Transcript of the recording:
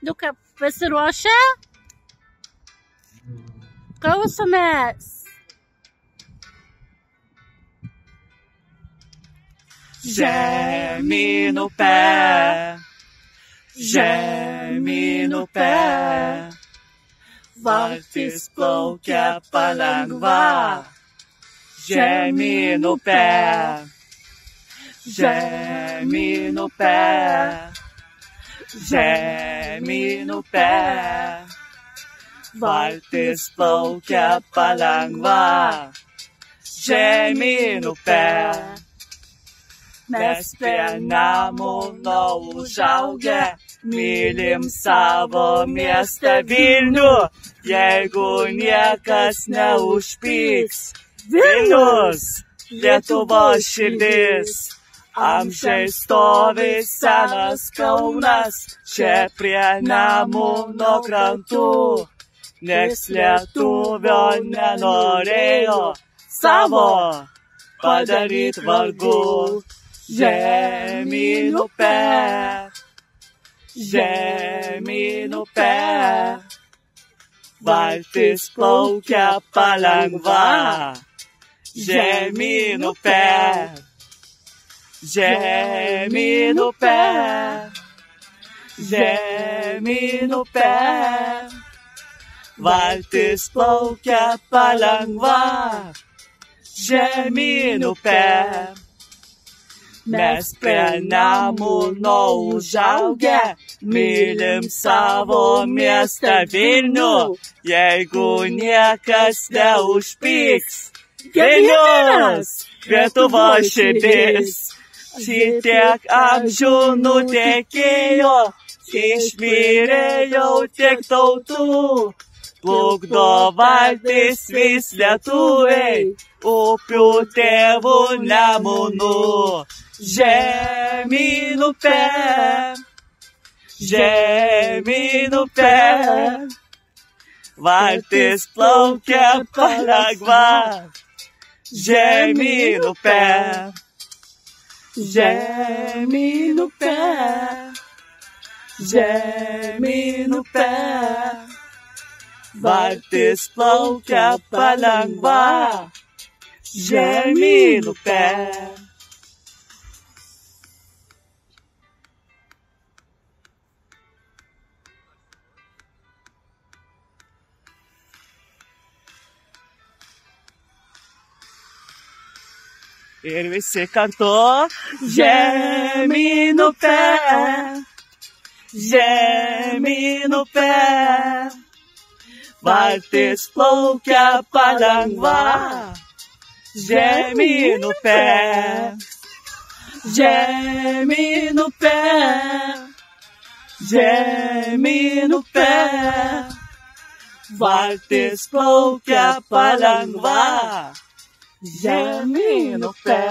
Duka pasiruošę? Klausomės. Žemyn upe, žemyn upe, valtis plaukia palengva. Žemyn upe, žemyn upe, žemyn upe, valtis plaukia palengva. Žemyn upe. Mes prie Nemuno užaugę, mylim savo miestą Vilnių, jeigu niekas neužpyks. Vilnius, Lietuvos širdis, amžiais stovi senas Kaunas, čia prie Nemuno krantų. Nieks lietuvio nenorėjo savo padaryt vargu. Žemyn upe, žemyn upe, valtis plaukia palengva. Žemyn upe, žemyn upe, žemyn upe, valtis plaukia palengva. Žemyn upe. Mes prie Nemuno užaugę, mylim savo miestą Vilnių, jeigu niekas neužpyks. Vilnius, Lietuvos širdis, šitiek amžių nutekėjo, išmirė jau tiek tautų. Plukdo valtis vis lietuviai, upių tėvų Nemunu. Žemyn upe, žemyn upe, valtis plaukia palengva. Žemyn upe, žemyn upe, žemyn upe, valtis plaukia palengva. Žemyn upe. Ir visi kartu. Žemyn upe, žemyn upe, valtis plaukia palengva. Žemyn upe, žemyn upe, žemyn upe, valtis plaukia palengva. Žemyn upe.